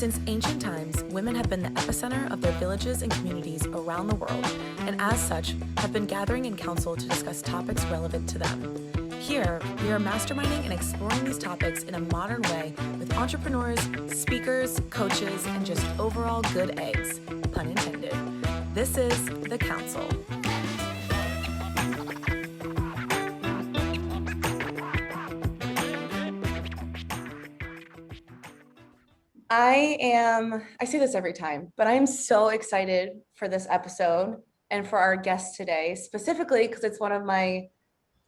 Since ancient times, women have been the epicenter of their villages and communities around the world, and as such, have been gathering in council to discuss topics relevant to them. Here, we are masterminding and exploring these topics in a modern way with entrepreneurs, speakers, coaches, and just overall good eggs, pun intended. This is The Council. I say this every time, but I am so excited for this episode and for our guest today, specifically because it's one of my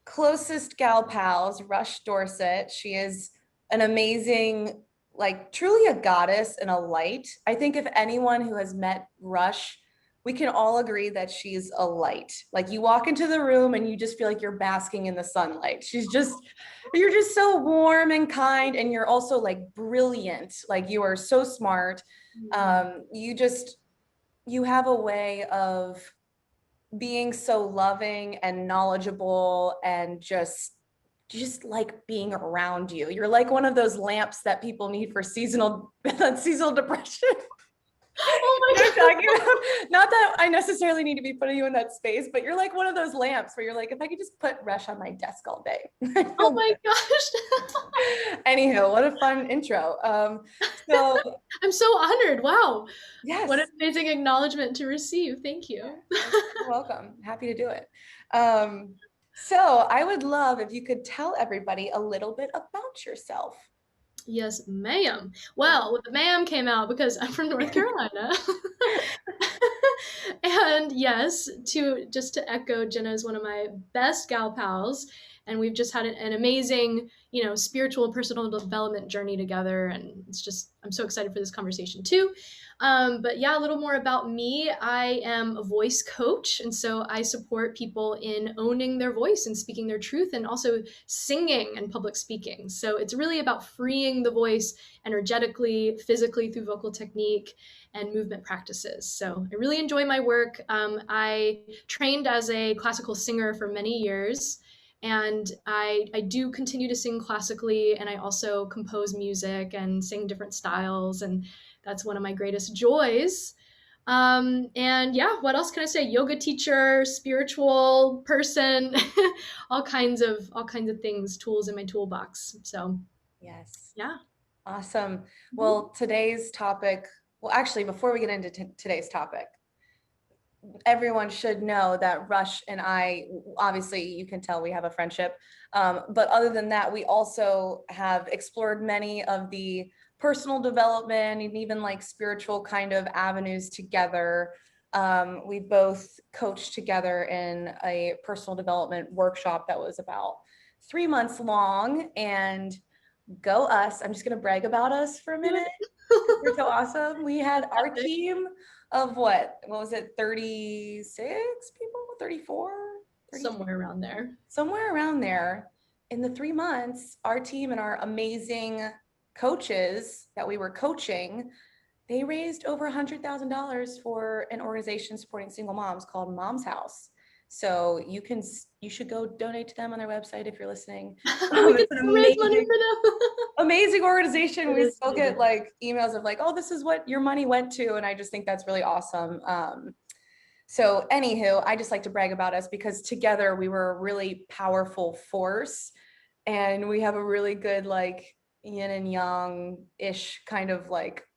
closest gal pals, Rush Dorsett. She is an amazing, truly a goddess and a light. I think if anyone who has met Rush, we can all agree that she's a light. Like, you walk into the room and you just feel like you're basking in the sunlight. You're just so warm and kind, and you're also like brilliant. Like, you are so smart. You have a way of being so loving and knowledgeable and just like being around you. You're like one of those lamps that people need for seasonal depression. Oh my God. Not that I necessarily need to be putting you in that space, but you're like one of those lamps where you're like, if I could just put Rush on my desk all day. Oh my gosh. Anywho, what a fun intro. So I'm so honored. Wow. Yes. What an amazing acknowledgement to receive. Thank you. You're welcome. Happy to do it. So I would love if you could tell everybody a little bit about yourself. Yes, ma'am. Well, the ma'am came out because I'm from North Carolina. And yes, to echo, Jenna is one of my best gal pals, and we've just had an amazing, spiritual personal development journey together. And I'm so excited for this conversation too. But yeah, a little more about me. I am a voice coach, and so I support people in owning their voice and speaking their truth, and also singing and public speaking. So it's really about freeing the voice energetically, physically, through vocal technique and movement practices. So I really enjoy my work. I trained as a classical singer for many years, and I do continue to sing classically, and I also compose music and sing different styles, and that's one of my greatest joys. And yeah, what else can I say? Yoga teacher, spiritual person, all kinds of things, tools in my toolbox. So yes. Yeah. Awesome. Well, today's topic, actually, before we get into today's topic, everyone should know that Rush and I, obviously you can tell we have a friendship. But other than that, we also have explored many of the personal development and even like spiritual kind of avenues together. We both coached together in a personal development workshop that was about 3 months long, and go us. I'm just going to brag about us for a minute. We're so awesome. We had our team of what was it? 36 people, 34, 36? Somewhere around there. In the 3 months, our team and our amazing coaches that we were coaching, they raised over $100,000 for an organization supporting single moms called Mom's House. So you should go donate to them on their website if you're listening. We can raise money for them. Amazing organization. We still get like emails of like, oh, this is what your money went to. And I just think that's really awesome. So anywho, I just like to brag about us because together we were a really powerful force, and we have a really good like yin and yang-ish kind of like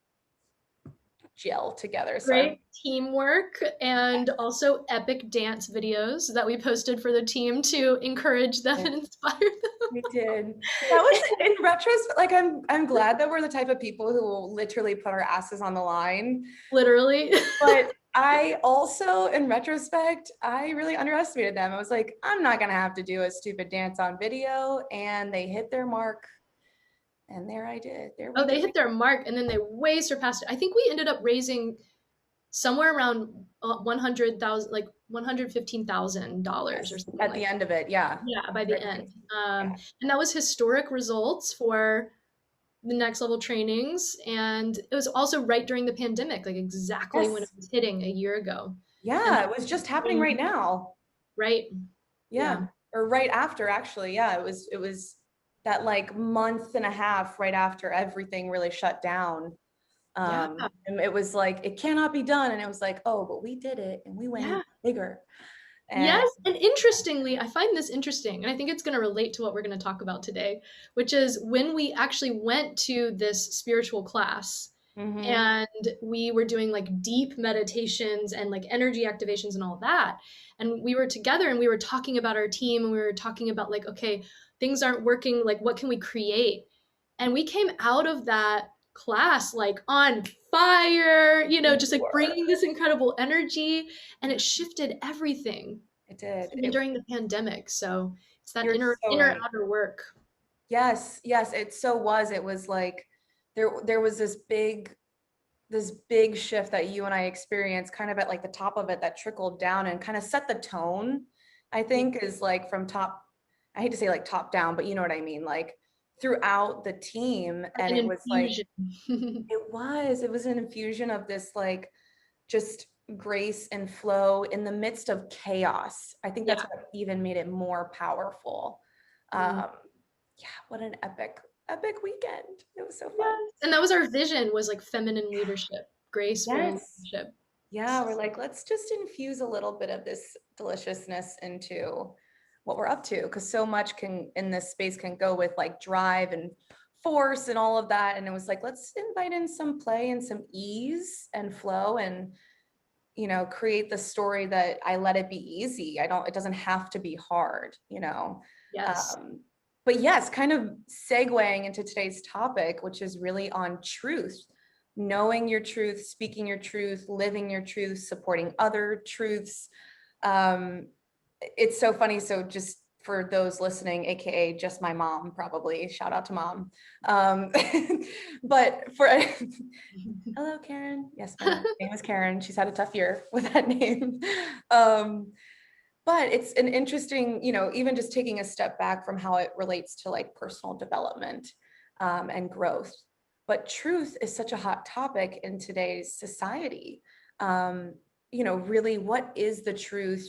gel together. So great teamwork, and also epic dance videos that we posted for the team to encourage them and inspire them. We did. That was, in retrospect, like I'm glad that we're the type of people who will literally put our asses on the line. Literally. But I also, in retrospect, I really underestimated them. I was like, I'm not gonna have to do a stupid dance on video, and they hit their mark. And there I did. They hit their mark, and then they way surpassed it. I think we ended up raising somewhere around $115,000 or something at the end of it. Yeah. Yeah, by the end. And that was historic results for the next level trainings. And it was also right during the pandemic, like exactly when it was hitting a year ago. Yeah, it was just happening right now. Right. Yeah. Or right after, actually. Yeah, it was that like month and a half right after everything really shut down. Yeah. And it was like, it cannot be done. And it was like, oh, but we did it and we went Yeah. even bigger. And Yes, and interestingly, I find this interesting, and I think it's going to relate to what we're going to talk about today, which is when we actually went to this spiritual class mhm, and we were doing like deep meditations and like energy activations and all that. And we were together and we were talking about our team and we were talking about like, okay, things aren't working, like what can we create? And we came out of that class like on fire, we just like were. bringing this incredible energy, and it shifted everything It did. even during the pandemic. So it's that You're so inner right. outer work. Yes, yes, it so was. It was like there was this big shift that you and I experienced kind of at like the top of it that trickled down and kind of set the tone, I Yeah, think, is like from top, I hate to say like top down, but you know what I mean, like throughout the team. like And an it was like, infusion. it was an infusion of this like just grace and flow in the midst of chaos. I think that's Yeah. what even made it more powerful. Mm. Um, yeah, what an epic weekend. It was so fun. Yes. And that was our vision, was like feminine leadership, graceful Yes. leadership. Yeah, we're like, let's just infuse a little bit of this deliciousness into what we're up to. Cause so much can in this space can go with like drive and force and all of that. And it was like, let's invite in some play and some ease and flow and, create the story that I let it be easy. It doesn't have to be hard. Yes. Um, but yes, kind of segueing into today's topic, which is really on truth, knowing your truth, speaking your truth, living your truth, supporting other truths. Um, it's so funny. So just for those listening, AKA just my mom, probably shout out to mom. Um, but for hello, Karen. Yes, my mom's name is Karen. She's had a tough year with that name. Um, but it's an interesting, even just taking a step back from how it relates to like personal development and growth. But truth is such a hot topic in today's society. Really, what is the truth?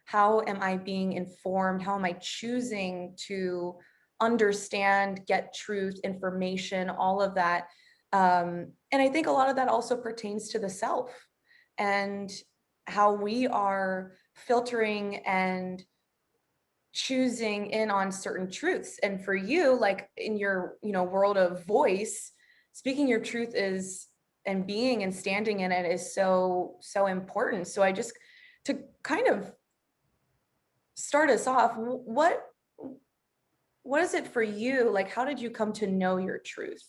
How am I being informed? How am I choosing to understand, get truth, information, all of that? And I think a lot of that also pertains to the self and how we are filtering and choosing in on certain truths. And for you, like in your, world of voice, speaking your truth is and being and standing in it is so, so important. So I just to kind of start us off, what is it for you? Like, how did you come to know your truth?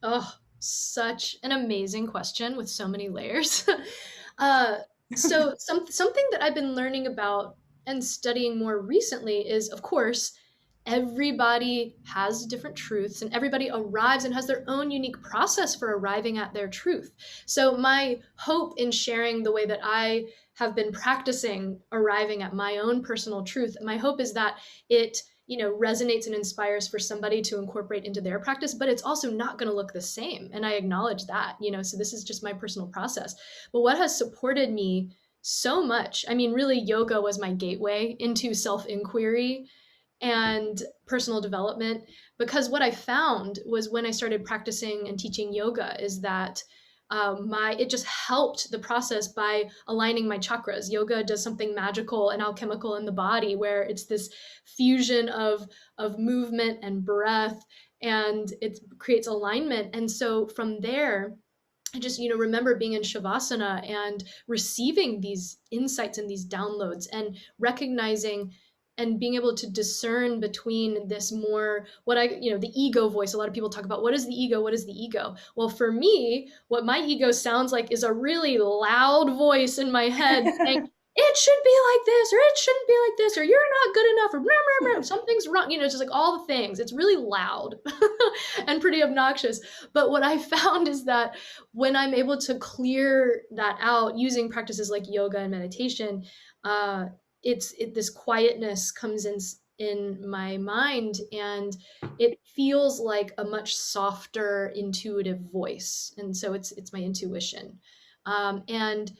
Oh, such an amazing question with so many layers. uh, so something that I've been learning about and studying more recently is, of course, everybody has different truths and everybody arrives and has their own unique process for arriving at their truth. So my hope in sharing the way that I have been practicing arriving at my own personal truth, my hope is that it resonates and inspires for somebody to incorporate into their practice, but it's also not going to look the same, and I acknowledge that. So this is just my personal process. But what has supported me so much, I mean, really, yoga was my gateway into self-inquiry and personal development, because what I found was when I started practicing and teaching yoga is that it just helped the process by aligning my chakras. Yoga does something magical and alchemical in the body where it's this fusion of movement and breath, and it creates alignment. And so from there, I just remember being in shavasana and receiving these insights and these downloads and recognizing and being able to discern between this more the ego voice. A lot of people talk about, what is the ego, what is the ego? Well, for me, what my ego sounds like is a really loud voice in my head saying, it should be like this, or it shouldn't be like this, or you're not good enough, or blah, blah, blah, something's wrong, just like all the things. It's really loud and pretty obnoxious. But what I found is that when I'm able to clear that out using practices like yoga and meditation, uh, this quietness comes in my mind, and it feels like a much softer, intuitive voice. And so it's my intuition. And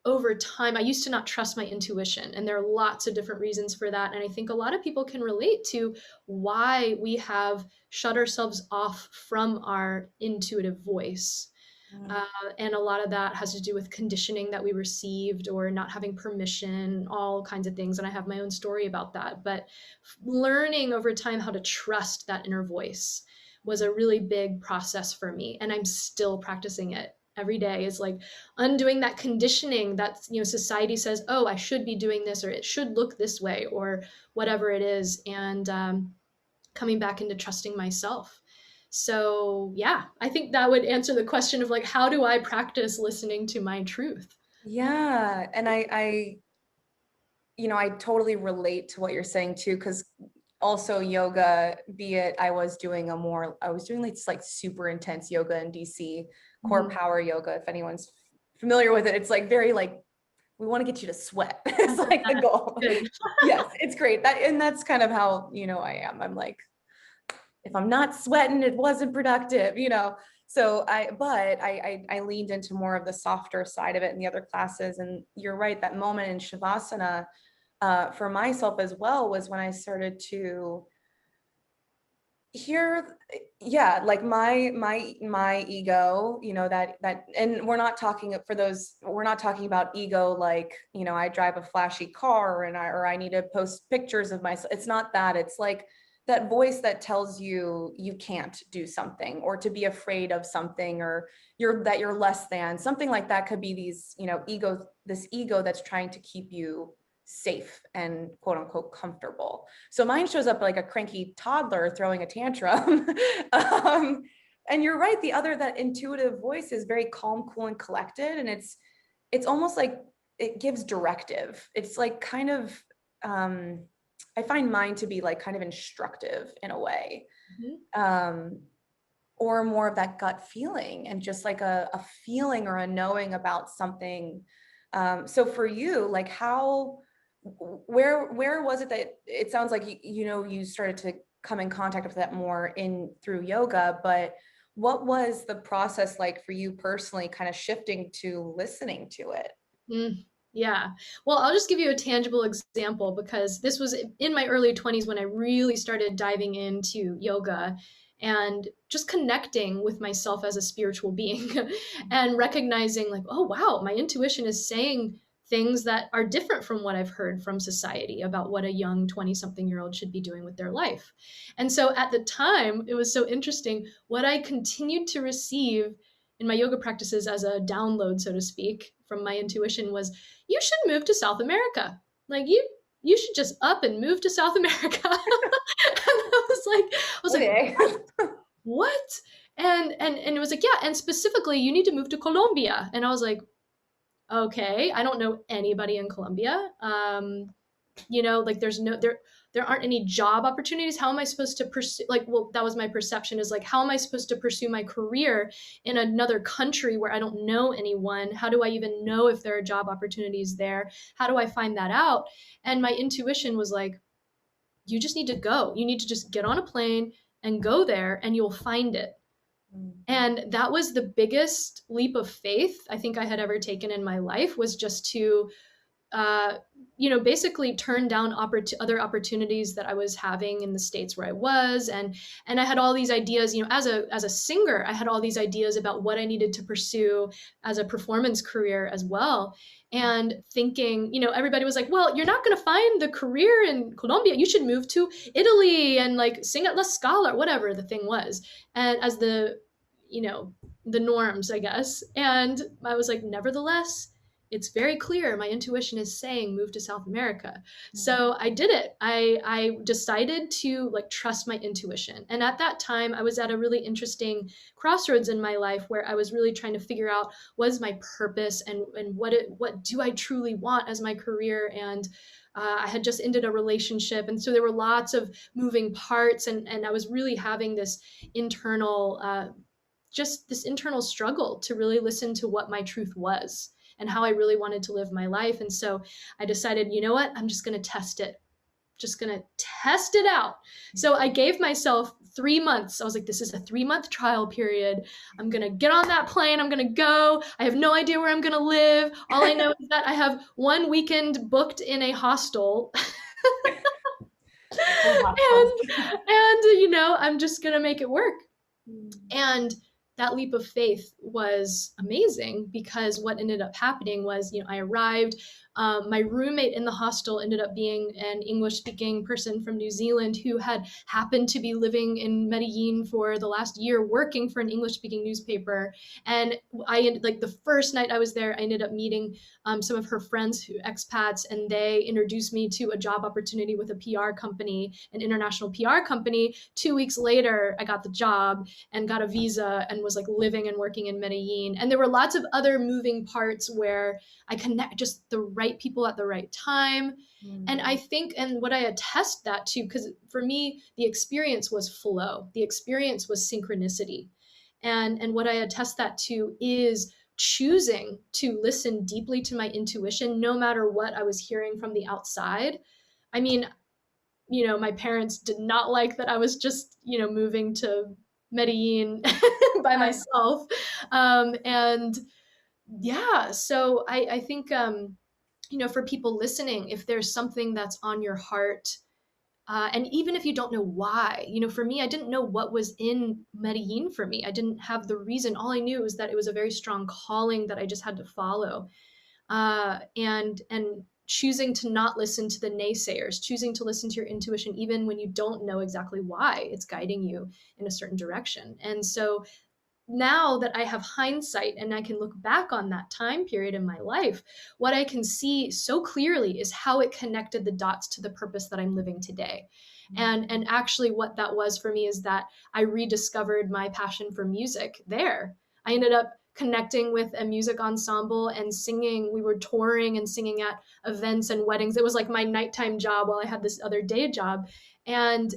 over time, I used to not trust my intuition, and there are lots of different reasons for that. And I think a lot of people can relate to why we have shut ourselves off from our intuitive voice. Mm. And a lot of that has to do with conditioning that we received or not having permission, all kinds of things. And I have my own story about that. But learning over time how to trust that inner voice was a really big process for me. And I'm still practicing it every day, is like undoing that conditioning that, you know, society says, oh, I should be doing this, or it should look this way, or whatever it is. And coming back into trusting myself. So yeah, I think that would answer the question of like, how do I practice listening to my truth? Yeah. And I totally relate to what you're saying too, because also yoga, be it I was doing like super intense yoga in DC, core Mhm. power yoga. If anyone's familiar with it, it's like very like, we want to get you to sweat. It's like the goal. Good. Yes, it's great. And that's kind of how, I am. I'm like, if I'm not sweating, it wasn't productive. So I leaned into more of the softer side of it in the other classes. And you're right, that moment in Shavasana, for myself as well, was when I started to hear, yeah, like my ego, and we're not talking about ego like, I drive a flashy car or I need to post pictures of myself. It's not that. It's like that voice that tells you you can't do something, or to be afraid of something, or you're less than something. Like that could be this ego that's trying to keep you safe and quote unquote comfortable. So mine shows up like a cranky toddler throwing a tantrum. And you're right, that intuitive voice is very calm, cool, and collected. And it's almost like it gives directive. It's like kind of, I find mine to be like kind of instructive in a way. Mhm. Or more of that gut feeling, and just like a feeling or a knowing about something. So for you, like where was it that it sounds like you started to come in contact with that more in through yoga, but what was the process like for you personally, kind of shifting to listening to it? Mm, yeah. Well, I'll just give you a tangible example because this was in my early 20s when I really started diving into yoga and just connecting with myself as a spiritual being and recognizing, like, oh, wow, my intuition is saying things that are different from what I've heard from society about what a young 20-something-year-old should be doing with their life. And so at the time, it was so interesting. What I continued to receive in my yoga practices as a download, so to speak, from my intuition was, you should move to South America. Like you should just up and move to South America. And I was like, Okay. what? And it was like, yeah, and specifically you need to move to Colombia. And I was like, okay, I don't know anybody in Colombia. Like there aren't any job opportunities. How am I supposed to pursue, like, well, that was my perception, is like, how am I supposed to pursue my career in another country where I don't know anyone? How do I even know if there are job opportunities there? How do I find that out? And my intuition was like, you just need to go. You need to just get on a plane and go there and you'll find it. And that was the biggest leap of faith I think I had ever taken in my life, was just to uh, basically turn down other opportunities that I was having in the states where I was, and I had all these ideas. As a singer, I had all these ideas about what I needed to pursue as a performance career as well. And thinking, everybody was like, "Well, you're not going to find the career in Colombia. You should move to Italy and like sing at La Scala, or whatever the thing was." And as you know, the norms, I guess. And I was like, nevertheless, it's very clear my intuition is saying move to South America. So I did it. I decided to like trust my intuition. And at that time I was at a really interesting crossroads in my life where I was really trying to figure out what is my purpose, and what do I truly want as my career. And I had just ended a relationship, and so there were lots of moving parts, and I was really having this internal just this internal struggle to really listen to what my truth was and how I really wanted to live my life. And so I decided, you know what? I'm just going to test it. Just going to test it out. So I gave myself 3 months. I was like, this is a 3-month trial period. I'm going to get on that plane. I'm going to go. I have no idea where I'm going to live. All I know is that I have one weekend booked in a hostel. and I'm just going to make it work. And that leap of faith was amazing, because what ended up happening was, I arrived. My roommate in the hostel ended up being an English speaking person from New Zealand who had happened to be living in Medellin for the last year, working for an English speaking newspaper. And like the first night I was there, I ended up meeting some of her friends, expats, and they introduced me to a job opportunity with a PR company, an international PR company. 2 weeks later, I got the job and got a visa and was like living and working in Medellin. And there were lots of other moving parts where I connect just the right people at the right time. And I think, and what I attest that to, because for me, the experience was flow, the experience was synchronicity. And what I attest that to is choosing to listen deeply to my intuition, no matter what I was hearing from the outside. I mean, my parents did not like that I was just, moving to Medellin by myself. And yeah, so I think, for people listening, if there's something that's on your heart, and even if you don't know why, for me, I didn't know what was in Medellin for me. I didn't have the reason. All I knew was that it was a very strong calling that I just had to follow. And choosing to not listen to the naysayers, choosing to listen to your intuition, even when you don't know exactly why it's guiding you in a certain direction. And so now that I have hindsight and I can look back on that time period in my life, what I can see so clearly is how it connected the dots to the purpose that I'm living today. And actually what that was for me is that I rediscovered my passion for music there. I ended up connecting with a music ensemble and singing. We were touring and singing at events and weddings. It was like my nighttime job while I had this other day job. And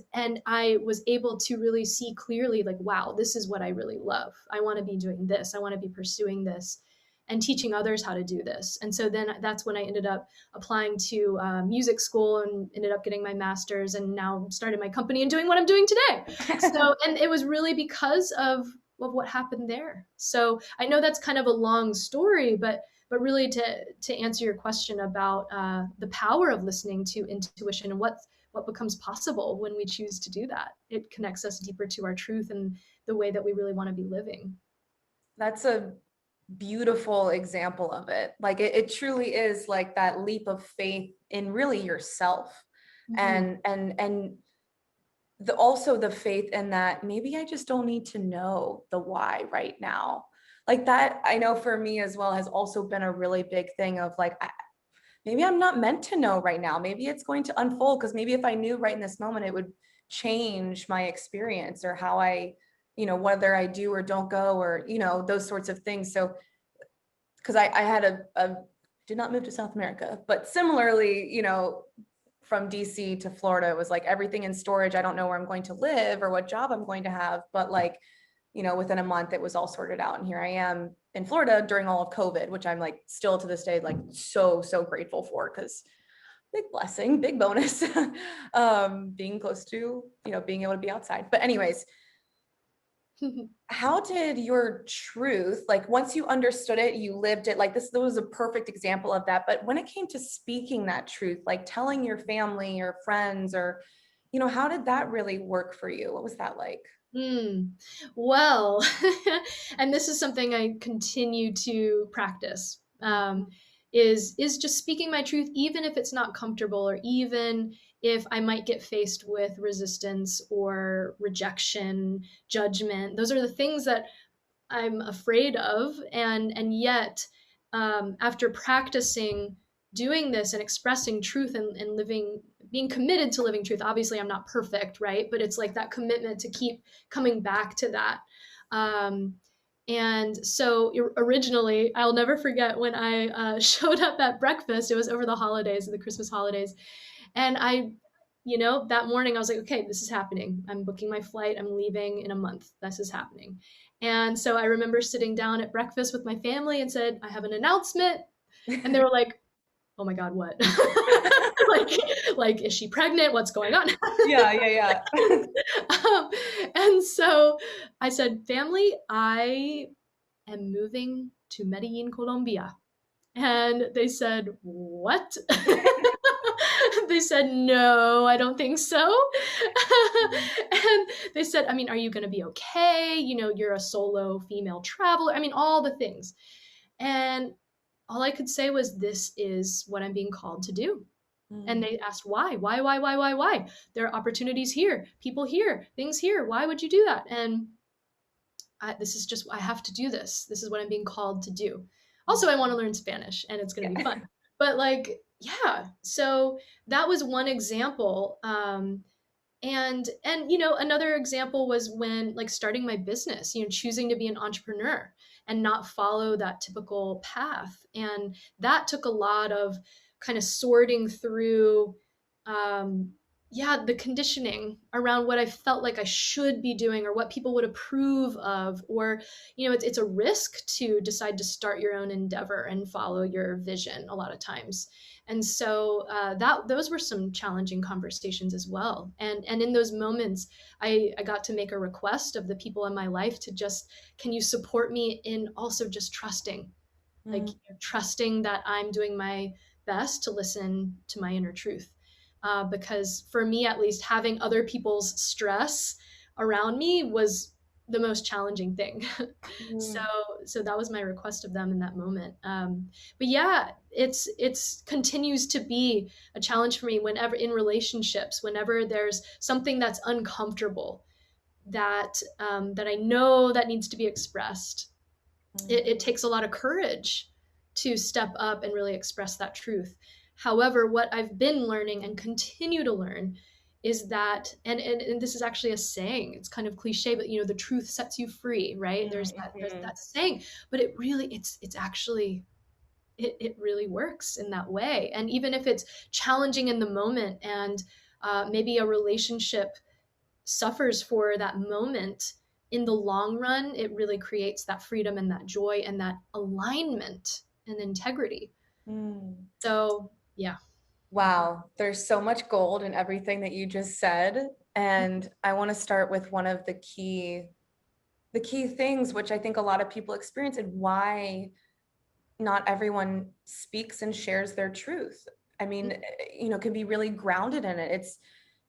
I was able to really see clearly, like, wow, this is what I really love. I want to be doing this. I want to be pursuing this and teaching others how to do this. And so then that's when I ended up applying to music school and ended up getting my master's, and now started my company and doing what I'm doing today. So, and it was really because of what happened there. So I know that's kind of a long story, but really to answer your question about the power of listening to intuition and what becomes possible when we choose to do that. It connects us deeper to our truth and the way that we really want to be living. That's a beautiful example of it. Like it truly is like that leap of faith in really yourself. And also the faith in that maybe I just don't need to know the why right now. Like that, I know for me as well, has also been a really big thing of like, maybe I'm not meant to know right now. Maybe it's going to unfold, because maybe if I knew right in this moment, it would change my experience or how I, whether I do or don't go, or, those sorts of things. So, because I had did not move to South America, but similarly, from DC to Florida, it was like everything in storage. I don't know where I'm going to live or what job I'm going to have, but like, within a month it was all sorted out. And here I am in Florida during all of COVID, which I'm like still to this day, like so grateful for, because big blessing, big bonus, being close to, being able to be outside. But anyways, how did your truth, like once you understood it, you lived it, like this was a perfect example of that. But when it came to speaking that truth, like telling your family or friends or, how did that really work for you? What was that like? Well, and this is something I continue to practice, is just speaking my truth, even if it's not comfortable, or even if I might get faced with resistance or rejection, judgment. Those are the things that I'm afraid of. And yet, after practicing doing this and expressing truth and living, being committed to living truth, obviously I'm not perfect, right? But it's like that commitment to keep coming back to that. And so originally, I'll never forget when I showed up at breakfast. It was over the holidays, the Christmas holidays. And that morning I was like, okay, this is happening. I'm booking my flight. I'm leaving in a month. This is happening. And so I remember sitting down at breakfast with my family and said, I have an announcement. And they were like, oh my God, what? like, is she pregnant? What's going on? Yeah. And so I said, family, I am moving to Medellin, Colombia. And they said, what? They said, no, I don't think so. And they said, said, I mean, are you going to be okay? You know, you're a solo female traveler. I mean, all the things. And all I could say was, this is what I'm being called to do. And Mm, they asked, why? Why? There are opportunities here, people here, things here. Why would you do that? And this is just, I have to do this. This is what I'm being called to do. Also, I want to learn Spanish and it's going to be yeah. fun. But like, yeah. So that was one example. And you know, another example was when like starting my business, you know, choosing to be an entrepreneur and not follow that typical path. And that took a lot of kind of sorting through um yeah, the conditioning around what I felt like I should be doing or what people would approve of. Or, you know, it's a risk to decide to start your own endeavor and follow your vision a lot of times. And so those were some challenging conversations as well. And in those moments, I got to make a request of the people in my life to just, can you support me in also just trusting, like, Mm, you know, trusting that I'm doing my best to listen to my inner truth. Because for me, at least, having other people's stress around me was the most challenging thing. so mm, so that was my request of them in that moment. But yeah, it's continues to be a challenge for me whenever in relationships, whenever there's something that's uncomfortable, that I know that needs to be expressed. It mm, takes a lot of courage to step up and really express that truth. However, what I've been learning and continue to learn is that, and this is actually a saying, it's kind of cliche, but you know, the truth sets you free, right? There's mhm, that saying, but it really, it's actually, it really works in that way. And even if it's challenging in the moment, and maybe a relationship suffers for that moment, in the long run, it really creates that freedom and that joy and that alignment and integrity. mm. So, yeah. Wow, there's so much gold in everything that you just said. And I want to start with one of the key things, which I think a lot of people experience, and why not everyone speaks and shares their truth. I mean, you know, can be really grounded in it. It's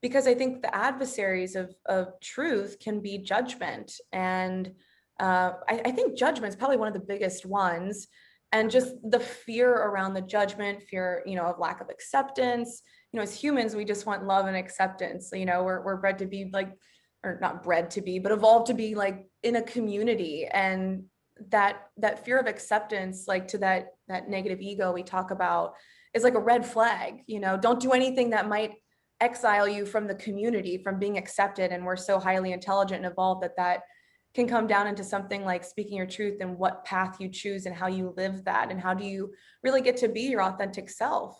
because I think the adversaries of truth can be judgment. And I think judgment is probably one of the biggest ones. And just the fear around the judgment, fear, you know, of lack of acceptance. You know, as humans, we just want love and acceptance. You know, we're bred to be like, or not bred to be, but evolved to be like in a community. And that fear of acceptance, like to that negative ego we talk about, is like a red flag. You know, don't do anything that might exile you from the community, from being accepted. And we're so highly intelligent and evolved that can come down into something like speaking your truth and what path you choose and how you live that, and how do you really get to be your authentic self.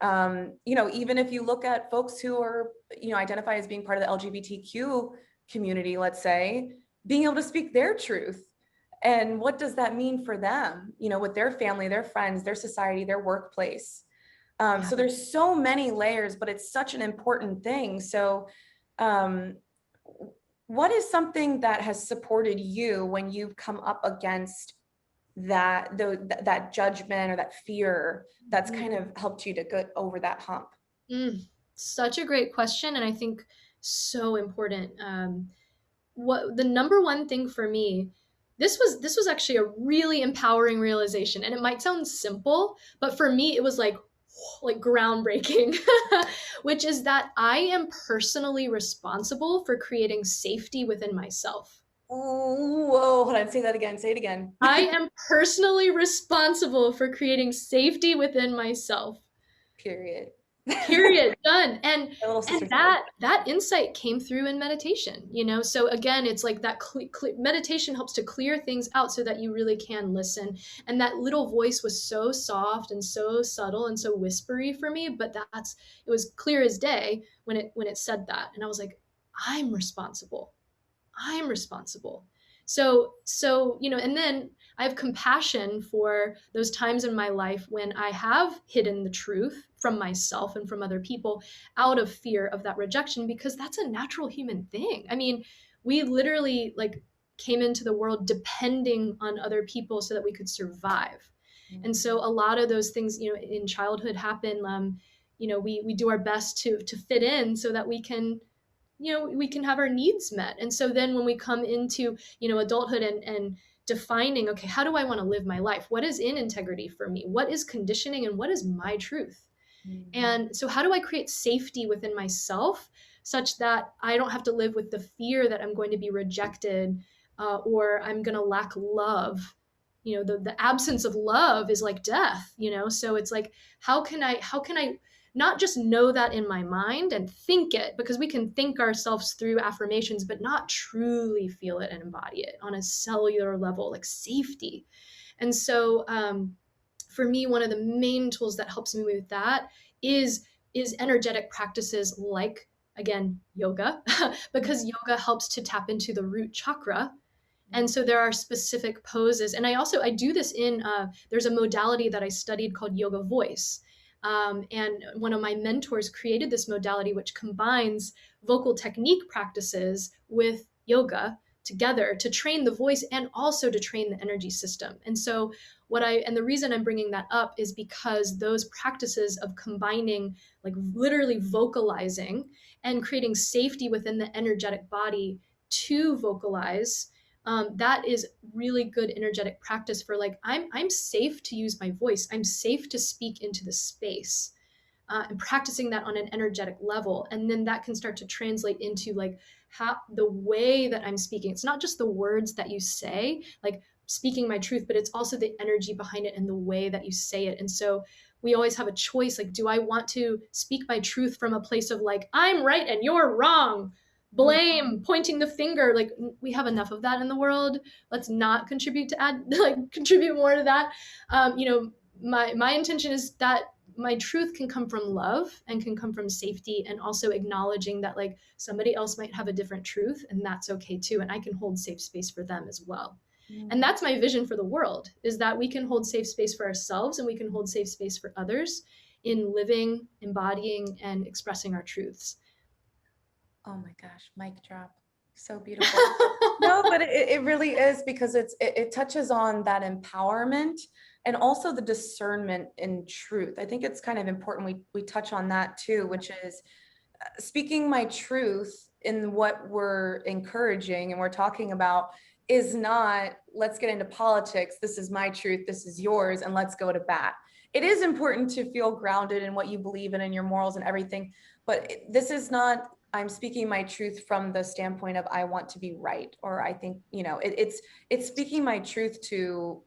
You know, even if you look at folks who are, you know, identify as being part of the LGBTQ community, let's say, being able to speak their truth, and what does that mean for them, you know, with their family, their friends, their society, their workplace. Yeah. So there's so many layers, but it's such an important thing. So um, what is something that has supported you when you've come up against that judgment or that fear, that's kind of helped you to get over that hump? Such a great question. And I think so important. What the number one thing for me, this was actually a really empowering realization, and it might sound simple, but for me it was like groundbreaking. Which is that I am personally responsible for creating safety within myself. Oh, whoa, hold on, say that again, say it again. I am personally responsible for creating safety within myself. Period. Period. Done. My little And sister said it. that insight came through in meditation, you know. So again, it's like that meditation helps to clear things out so that you really can listen. And that little voice was so soft and so subtle and so whispery for me, but it was clear as day when it said that. And I was like, I'm responsible. I'm responsible. So, you know, and then I have compassion for those times in my life when I have hidden the truth from myself and from other people out of fear of that rejection, because that's a natural human thing. I mean, we literally like came into the world depending on other people so that we could survive. And so a lot of those things, you know, in childhood happen. You know, we do our best to fit in so that we can we can have our needs met. And so then when we come into, adulthood and defining, okay, how do I want to live my life? What is in integrity for me? What is conditioning and what is my truth? Mhm. And so how do I create safety within myself such that I don't have to live with the fear that I'm going to be rejected, or I'm going to lack love? The absence of love is like death, so it's like, how can I not just know that in my mind and think it, because we can think ourselves through affirmations but not truly feel it and embody it on a cellular level, like safety. And so for me, one of the main tools that helps me with that is energetic practices like, again, yoga, because yoga helps to tap into the root chakra. And so there are specific poses. And I do this in, there's a modality that I studied called yoga voice. And one of my mentors created this modality, which combines vocal technique practices with yoga together to train the voice and also to train the energy system. And so and the reason I'm bringing that up is because those practices of combining, like literally vocalizing and creating safety within the energetic body to vocalize, that is really good energetic practice for, like, I'm safe to use my voice. I'm safe to speak into the space, and practicing that on an energetic level. And then that can start to translate into like how the way that I'm speaking. It's not just the words that you say, like speaking my truth, but it's also the energy behind it and the way that you say it. And so we always have a choice. Like, do I want to speak my truth from a place of like, I'm right and you're wrong? Blame, pointing the finger. Like, we have enough of that in the world. Let's not contribute more to that. My intention is that my truth can come from love and can come from safety, and also acknowledging that like somebody else might have a different truth, and that's okay too, and I can hold safe space for them as well. And Mhm. that's my vision for the world, is that we can hold safe space for ourselves and we can hold safe space for others in living, embodying, and expressing our truths. Oh my gosh, mic drop. So beautiful. No, but it really is, because it touches on that empowerment and also the discernment in truth. I think it's kind of important we touch on that too, which is speaking my truth in what we're encouraging and we're talking about is not, let's get into politics. This is my truth. This is yours. And let's go to bat. It is important to feel grounded in what you believe in and your morals and everything. But this is not, I'm speaking my truth from the standpoint of I want to be right. Or I think, it's speaking my truth to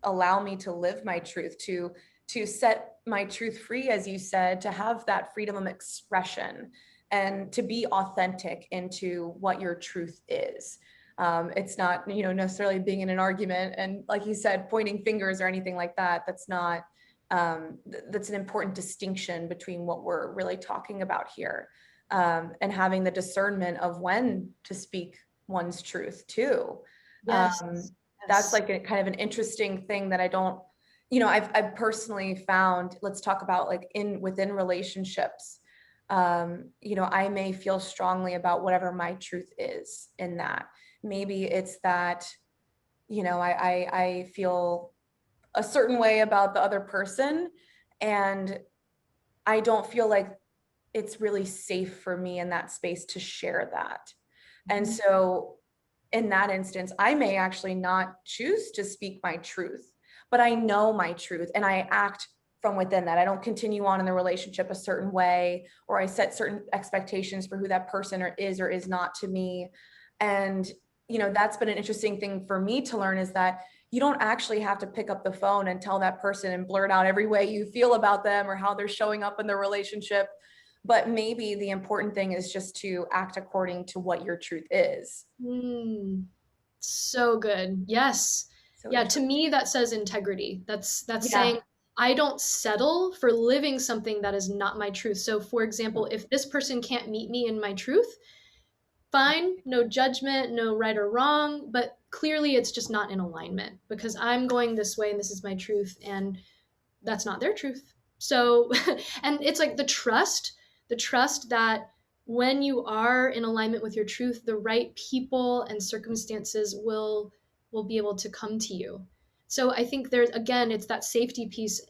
allow me to live my truth, to set my truth free, as you said, to have that freedom of expression and to be authentic into what your truth is. It's not, necessarily being in an argument and, like you said, pointing fingers or anything like that. That's not, that's an important distinction between what we're really talking about here, and having the discernment of when to speak one's truth too. Yes. That's Yes. like a kind of an interesting thing that I don't, I've personally found, let's talk about like within relationships. I may feel strongly about whatever my truth is in that. Maybe it's that, I feel a certain way about the other person, and I don't feel like it's really safe for me in that space to share that. And so in that instance, I may actually not choose to speak my truth, but I know my truth and I act from within that. I don't continue on in the relationship a certain way, or I set certain expectations for who that person is or is not to me. And, that's been an interesting thing for me to learn, is that you don't actually have to pick up the phone and tell that person and blurt out every way you feel about them or how they're showing up in the relationship. But maybe the important thing is just to act according to what your truth is. Mm, so good. Yes. So Yeah, to interesting. me that says integrity. That's Yeah. saying I don't settle for living something that is not my truth. So for example, if this person can't meet me in my truth, fine, no judgment, no right or wrong, but clearly it's just not in alignment because I'm going this way and this is my truth and that's not their truth. So, and it's like the trust that when you are in alignment with your truth, the right people and circumstances will be able to come to you. So I think there's, again, it's that safety piece,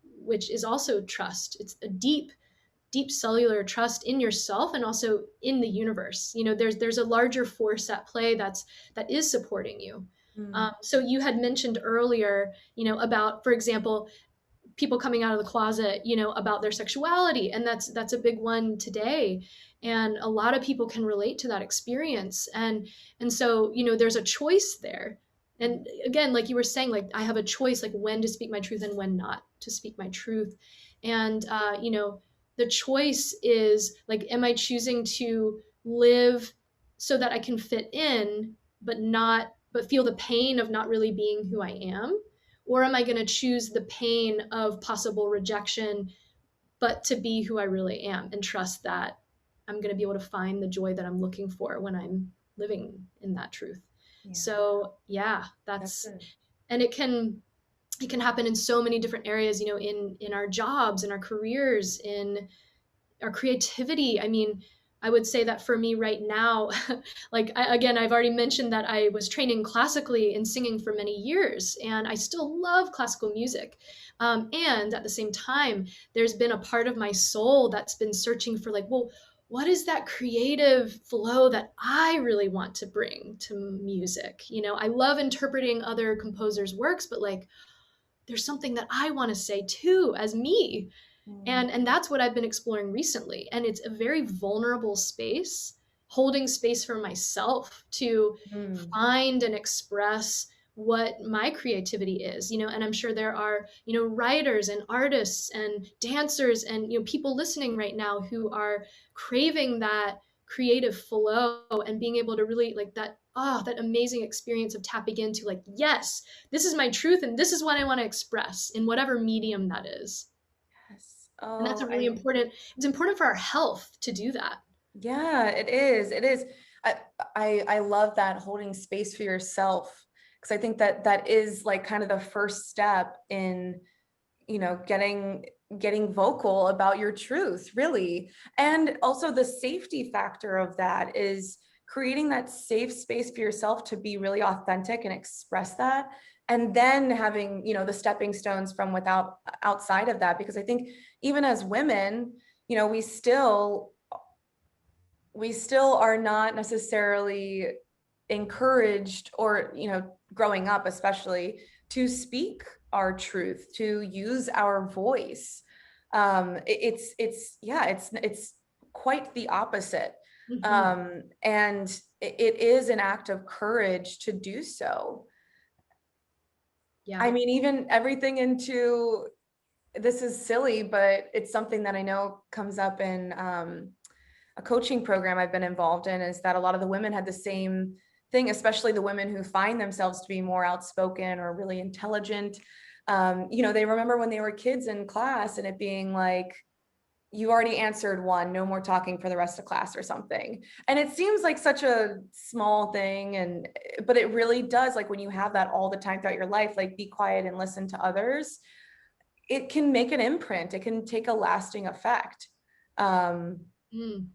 which is also trust. It's a deep deep cellular trust in yourself and also in the universe. There's a larger force at play that is supporting you. Mm. So you had mentioned earlier, about, for example, people coming out of the closet, about their sexuality, and that's a big one today. And a lot of people can relate to that experience. And so, there's a choice there. And again, like you were saying, like I have a choice, like when to speak my truth and when not to speak my truth. And the choice is like, am I choosing to live so that I can fit in, but feel the pain of not really being who I am? Or am I going to choose the pain of possible rejection, but to be who I really am and trust that I'm going to be able to find the joy that I'm looking for when I'm living in that truth? Yeah, So yeah, that's that's, good. and it can happen in so many different areas, in our jobs, in our careers, in our creativity. I mean, I would say that for me right now, like again, I've already mentioned that I was training classically in singing for many years, and I still love classical music. And at the same time, there's been a part of my soul that's been searching for, like, well, what is that creative flow that I really want to bring to music? I love interpreting other composers' works, but like, there's something that I want to say too as me. Mm. And that's what I've been exploring recently, and it's a very vulnerable space, holding space for myself to Mm. find and express what my creativity is. And I'm sure there are, writers and artists and dancers and, people listening right now who are craving that creative flow and being able to really, like, that amazing experience of tapping into, like, yes, this is my truth and this is what I want to express in whatever medium that is. Yes. And that's Oh, a really important, it's important for our health to do that. yeah, it is. It is. I, I love that, holding space for yourself, because I think that that is like kind of the first step in, getting vocal about your truth, really. And also the safety factor of that is creating that safe space for yourself to be really authentic and express that. And then having, the stepping stones from without outside of that, because I think even as women, we still are not necessarily encouraged, or growing up especially, to speak our truth, to use our voice. It's yeah, it's quite the opposite. Mm-hmm. And it is an act of courage to do so. Yeah. I mean, even everything into, this is silly, but it's something that I know comes up in a coaching program I've been involved in, is that a lot of the women had the same thing, especially the women who find themselves to be more outspoken or really intelligent. They remember when they were kids in class and it being like, you already answered one, no more talking for the rest of class or something. And it seems like such a small thing, but it really does, like when you have that all the time throughout your life, like be quiet and listen to others, it can make an imprint. It can take a lasting effect. Um, Mm.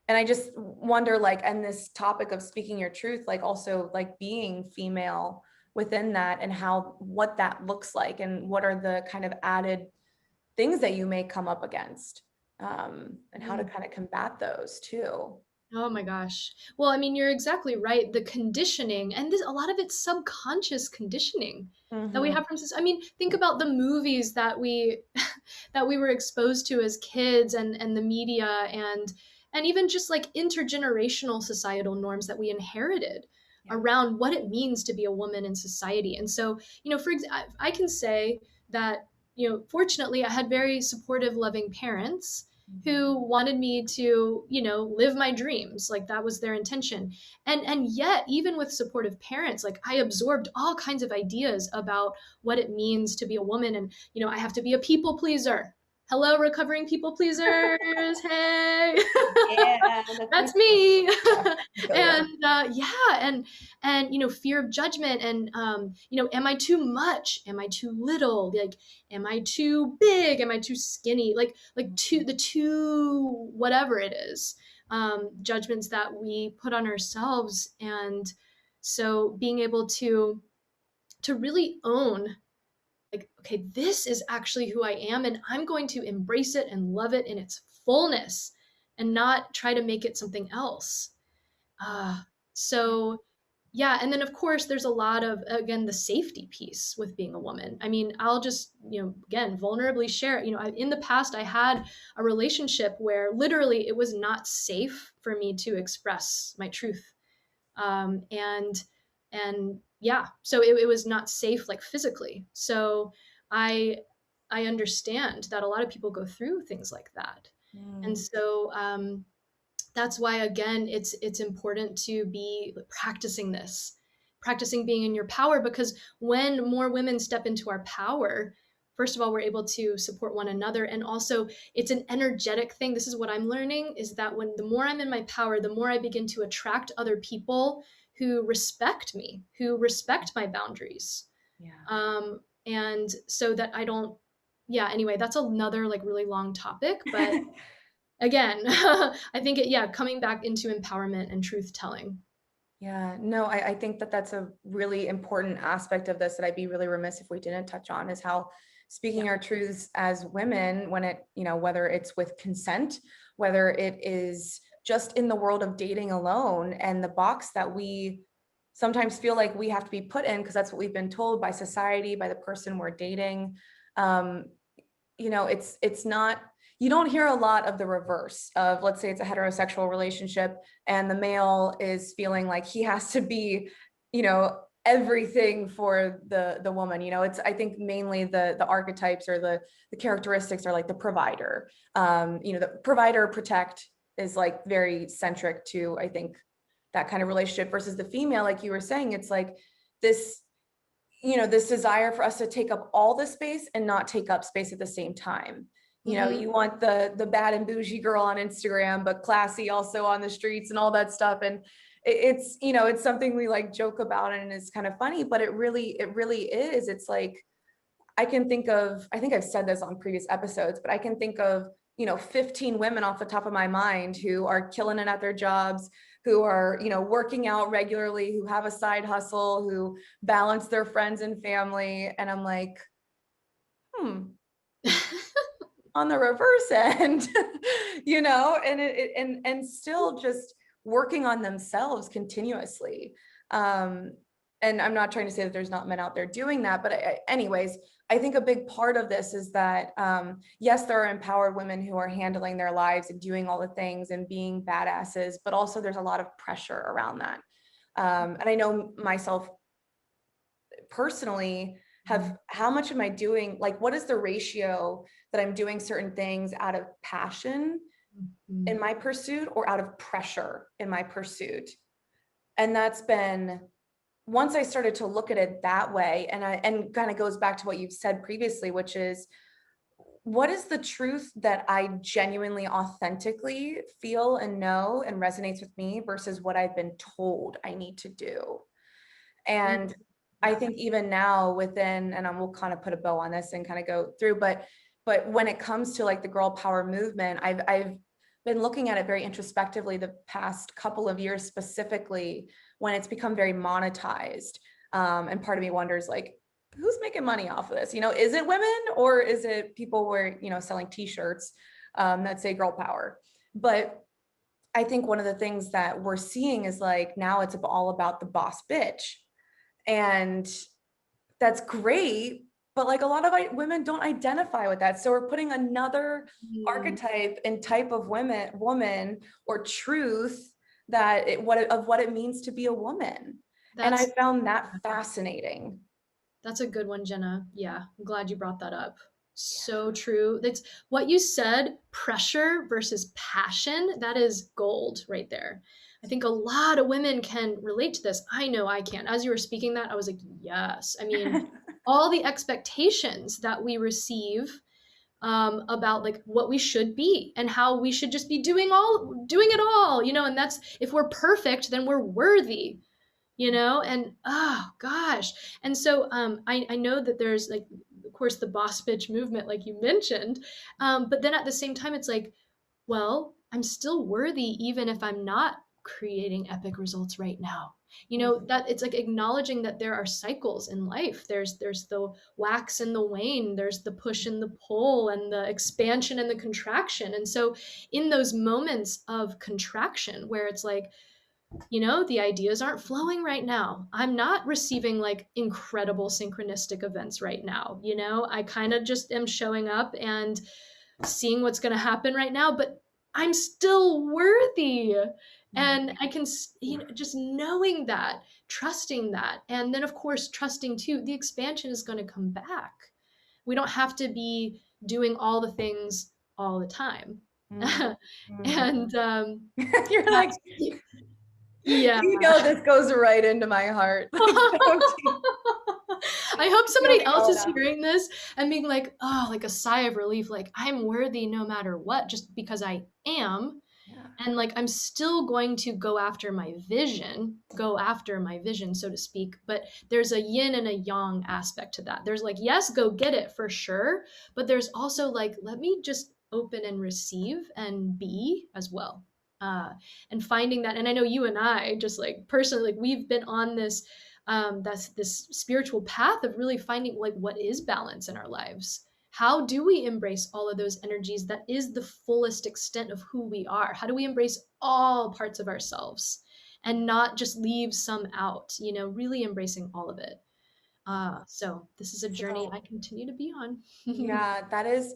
and I just wonder, like, and this topic of speaking your truth, like also like being female within that, and what that looks like, and what are the kind of added things that you may come up against, and how to Mm. kind of combat those too. Oh my gosh. Well, I mean, you're exactly right. The conditioning, and this, a lot of it's subconscious conditioning that we Mm-hmm. have from, I mean, think about the movies that we that we were exposed to as kids, and the media, and even just like intergenerational societal norms that we inherited Yeah. around what it means to be a woman in society. And so, for example, I can say that, fortunately, I had very supportive, loving parents Mm-hmm. who wanted me to, live my dreams. Like that was their intention. And yet, even with supportive parents, like I absorbed all kinds of ideas about what it means to be a woman. And, I have to be a people pleaser. Hello, recovering people pleasers. Hey. Yeah, that's me. That's me. Yeah, I feel you. And yeah, and fear of judgment, and am I too much, am I too little, like, am I too big, am I too skinny, like too whatever it is, judgments that we put on ourselves. And so being able to really own, like, okay, this is actually who I am, and I'm going to embrace it and love it in its fullness and not try to make it something else. So yeah, and then of course there's a lot of, again, the safety piece with being a woman. I mean, I'll just, again, vulnerably share, in the past I had a relationship where literally it was not safe for me to express my truth. And yeah, so it was not safe, like physically. So I I understand that a lot of people go through things like that. And so that's why, again, it's important to be practicing this, practicing being in your power, because when more women step into our power, first of all, we're able to support one another. And also it's an energetic thing. This is what I'm learning, is that when the more I'm in my power, the more I begin to attract other people who respect me, who respect my boundaries. And so that I don't, yeah, anyway, that's another like really long topic, but again, I think coming back into empowerment and truth telling. Yeah, no, I think that that's a really important aspect of this that I'd be really remiss if we didn't touch on, is how Yeah. speaking our truths as women, when it, whether it's with consent, whether it is just in the world of dating alone, and the box that we sometimes feel like we have to be put in because that's what we've been told by society, by the person we're dating. Um, it's not, you don't hear a lot of the reverse of, let's say it's a heterosexual relationship and the male is feeling like he has to be, everything for the woman. It's, I think mainly the archetypes or the characteristics are like the provider. The provider protect is like very centric to, I think, that kind of relationship, versus the female, like you were saying, it's like this, this desire for us to take up all the space and not take up space at the same time. You want the bad and bougie girl on Instagram, but classy also on the streets and all that stuff. And it's something we like joke about and it's kind of funny, but it really is. It's like, I think I've said this on previous episodes, but I can think of, 15 women off the top of my mind who are killing it at their jobs, who are, working out regularly, who have a side hustle, who balance their friends and family. And I'm like, on the reverse end, and still just working on themselves continuously. And I'm not trying to say that there's not men out there doing that, but anyways, I think a big part of this is that, yes, there are empowered women who are handling their lives and doing all the things and being badasses, but also there's a lot of pressure around that. And I know myself personally, how much am I doing? Like, what is the ratio that I'm doing certain things out of passion in my pursuit or out of pressure in my pursuit? And that's been, once I started to look at it that way, and kind of goes back to what you've said previously, which is, what is the truth that I genuinely, authentically feel and know and resonates with me versus what I've been told I need to do? And I think even now within, and we'll kind of put a bow on this and kind of go through, but when it comes to like the girl power movement, I've been looking at it very introspectively the past couple of years, specifically when it's become very monetized. And part of me wonders, like, who's making money off of this? Is it women or is it people where, selling t-shirts that say girl power? But I think one of the things that we're seeing is like, now it's all about the boss bitch. And that's great, but like a lot of women don't identify with that. So we're putting another archetype and type of woman or truth what it means to be a woman. And I found that fascinating. That's a good one, Jenna. Yeah, I'm glad you brought that up. So true. That's what you said, pressure versus passion. That is gold right there. I think a lot of women can relate to this. I know I can. As you were speaking that, I was like, yes. I mean, all the expectations that we receive about like what we should be and how we should just be doing it all, and that's, if we're perfect, then we're worthy, and oh gosh. And so I know that there's like, of course, the boss bitch movement, like you mentioned, but then at the same time, it's like, well, I'm still worthy even if I'm not creating epic results right now. You know, that it's like acknowledging that there are cycles in life. There's the wax and the wane, there's the push and the pull, and the expansion and the contraction. And so in those moments of contraction where it's like, you know, the ideas aren't flowing right now, I'm not receiving like incredible synchronistic events right now, you know, I kind of just am showing up and seeing what's going to happen right now, but I'm still worthy. And I can, you know, just knowing that, trusting that. And then, of course, trusting too, the expansion is going to come back. We don't have to be doing all the things all the time. And You're like, yeah. you know, this goes right into my heart. Like, so deep. I hope somebody Feeling else all is that. hearing this and being like, oh, like a sigh of relief, like I'm worthy no matter what, just because I am. Yeah. And like I'm still going to go after my vision, so to speak. But there's a yin and a yang aspect to that. There's like, yes, go get it for sure. But there's also like, let me just open and receive and be as well. And finding that, and I know you and I just like personally, like we've been on this that's this spiritual path of really finding like what is balance in our lives. How do we embrace all of those energies that is the fullest extent of who we are? How do we embrace all parts of ourselves and not just leave some out, you know, really embracing all of it. So this is a journey I So, continue to be on. yeah, that is,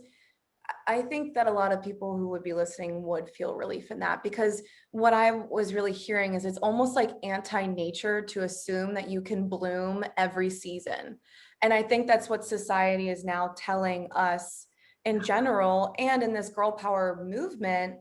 I think that a lot of people who would be listening would feel relief in that, because what I was really hearing is it's almost like anti-nature to assume that you can bloom every season. And I think that's what society is now telling us in general, and in this girl power movement,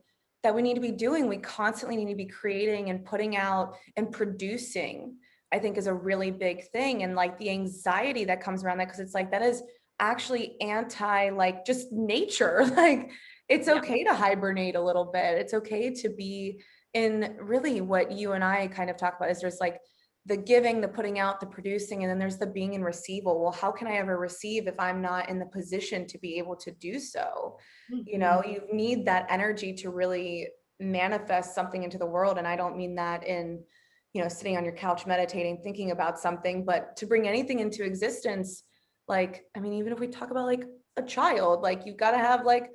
that we need to be doing. We constantly need to be creating and putting out and producing, I think, is a really big thing. And like the anxiety that comes around that, because it's like that is actually anti like just nature. Like it's Yeah. okay to hibernate a little bit. It's okay to be in really what you and I kind of talk about is there's like the giving, the putting out, the producing, and then there's the being in receival. Well, how can I ever receive if I'm not in the position to be able to do so? You Mm-hmm. know, you need that energy to really manifest something into the world. And I don't mean that in, you know, sitting on your couch meditating thinking about something, but to bring anything into existence. Like, I mean, even if we talk about like a child, like you got to have like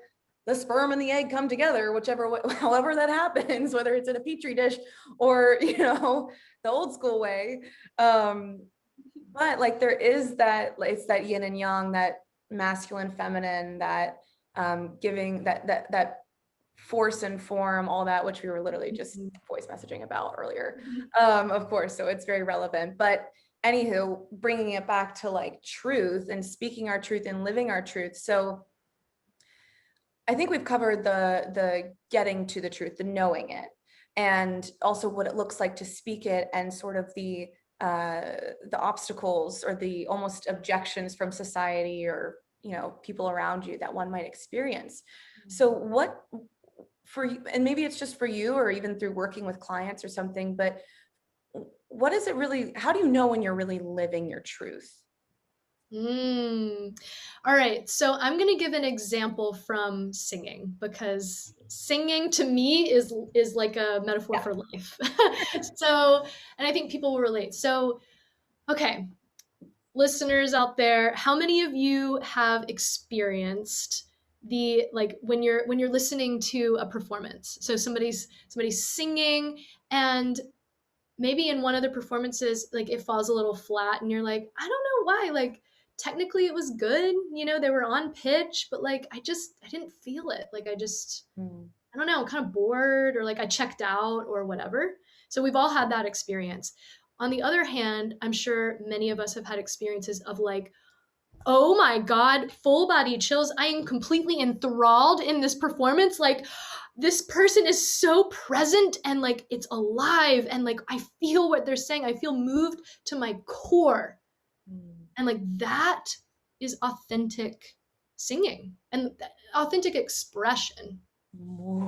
the sperm and the egg come together, whichever, however that happens, whether it's in a petri dish or, you know, the old school way. But like there is that, it's that yin and yang, that masculine, feminine, that giving, that force and form, all that, which we were literally just voice messaging about earlier, of course. So it's very relevant. But anywho, bringing it back to like truth and speaking our truth and living our truth. So I think we've covered the getting to the truth, the knowing it, and also what it looks like to speak it, and sort of the obstacles or the almost objections from society or, you know, people around you that one might experience. So what for you, and maybe it's just for you or even through working with clients or something, but what is it really, how do you know when you're really living your truth? All right, so I'm going to give an example from singing because singing to me is like a metaphor Yeah. for life. So, and I think people will relate. So, okay, listeners out there, how many of you have experienced the like when you're listening to a performance? So somebody's singing and maybe in one of the performances like it falls a little flat and you're like, I don't know why, like technically it was good, you know, they were on pitch, but like I didn't feel it, like Mm. I don't know, kind of bored, or like I checked out or whatever. So we've all had that experience. On the other hand, I'm sure many of us have had experiences of like, oh my God, full body chills. I am completely enthralled in this performance. Like, this person is so present and like it's alive. And like, I feel what they're saying. I feel moved to my core. Mm. And like, that is authentic singing and authentic expression.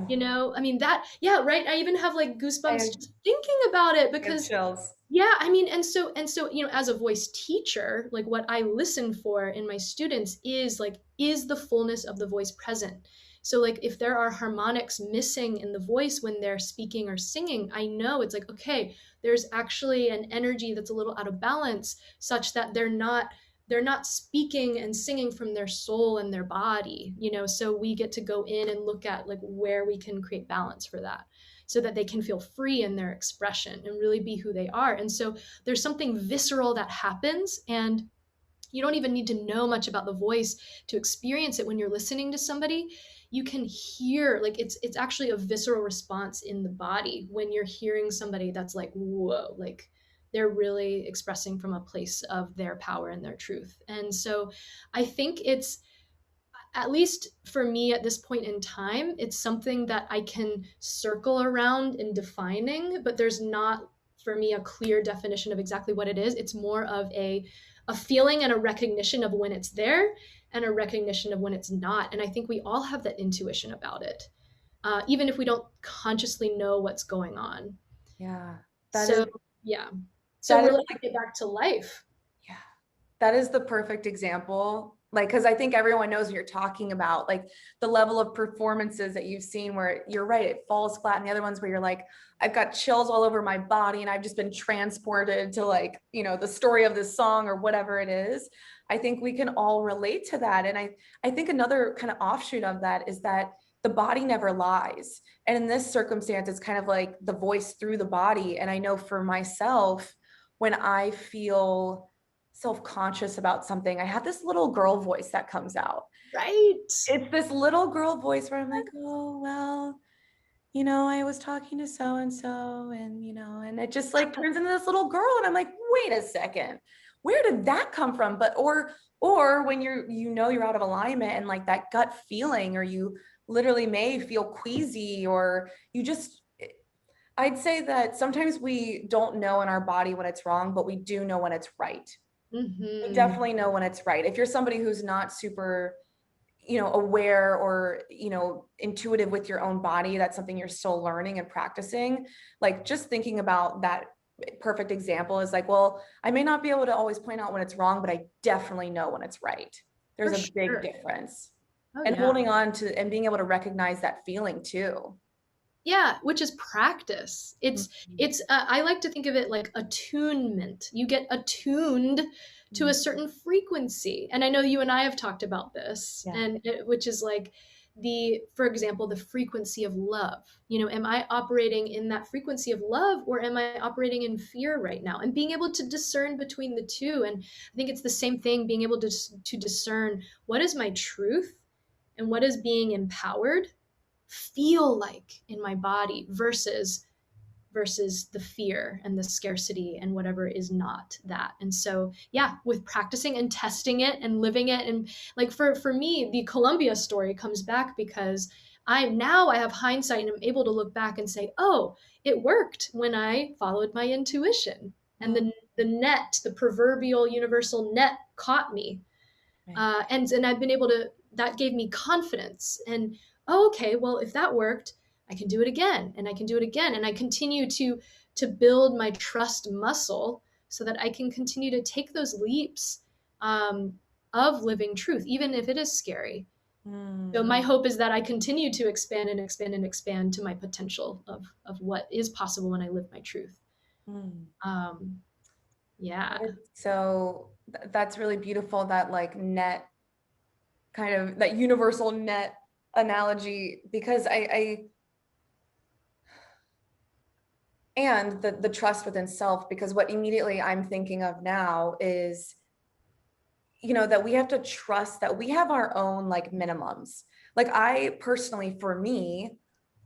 You know, I mean, that, yeah, right. I even have like I goosebumps just thinking about it have because chills. yeah, I mean, and so, you know, as a voice teacher, like what I listen for in my students is like, is the fullness of the voice present? So like if there are harmonics missing in the voice when they're speaking or singing, I know it's like, okay, there's actually an energy that's a little out of balance, such that they're not speaking and singing from their soul and their body, so we get to go in and look at like where we can create balance for that, so that they can feel free in their expression and really be who they are. And so there's something visceral that happens, and you don't even need to know much about the voice to experience it. When you're listening to somebody, you can hear, like, it's actually a visceral response in the body when you're hearing somebody that's like, whoa, like they're really expressing from a place of their power and their truth. And so I think it's, at least for me at this point in time, it's something that I can circle around in defining, but there's not for me a clear definition of exactly what it is. It's more of a feeling and a recognition of when it's there, and a recognition of when it's not. And I think we all have that intuition about it, even if we don't consciously know what's going on. Yeah. That is So yeah. So that is relate like, it back to life. yeah. That is the perfect example. Like, because I think everyone knows what you're talking about, like the level of performances that you've seen where you're right, it falls flat. And the other ones where you're like, I've got chills all over my body and I've just been transported to like, the story of this song or whatever it is. I think we can all relate to that. And I think another kind of offshoot of that is that the body never lies. And in this circumstance, it's kind of like the voice through the body. And I know for myself, when I feel self-conscious about something, I have this little girl voice that comes out. Right. It's this little girl voice where I'm like, oh, well, I was talking to so and so, and it just like turns into this little girl. And I'm like, wait a second, where did that come from? But or when you're out of alignment and like that gut feeling, or you literally may feel queasy, or I'd say that sometimes we don't know in our body when it's wrong, but we do know when it's right. We Mm-hmm. definitely know when it's right. If you're somebody who's not super, aware or, intuitive with your own body, that's something you're still learning and practicing. Like just thinking about that perfect example is like, well, I may not be able to always point out when it's wrong, but I definitely know when it's right. There's For a big sure. difference. Oh And yeah. holding on to and being able to recognize that feeling too. Yeah, which is practice. It's Mhm. it's I like to think of it like attunement. You get attuned to a Mhm. certain frequency. And I know you and I have talked about this, Yeah. and which is like for example, the frequency of love. Am I operating in that frequency of love, or am I operating in fear right now? And being able to discern between the two. And I think it's the same thing, being able to discern what is my truth and what is being empowered feel like in my body, versus the fear and the scarcity and whatever is not that. And so yeah, with practicing and testing it and living it, and like for me, the Columbia story comes back because I have hindsight and I'm able to look back and say, oh, it worked when I followed my intuition, and Mm, the proverbial universal net caught me. right. And I've been able to, that gave me confidence. And oh, okay, well, if that worked, I can do it again, and I can do it again, and I continue to build my trust muscle so that I can continue to take those leaps, um, of living truth, even if it is scary. So Mm, my hope is that I continue to expand and expand and expand to my potential of what is possible when I live my truth. mm. Um, yeah. So that's really beautiful, that like net kind of that universal net analogy, because and the trust within self, because what immediately I'm thinking of now is, that we have to trust that we have our own like minimums. Like I personally, for me,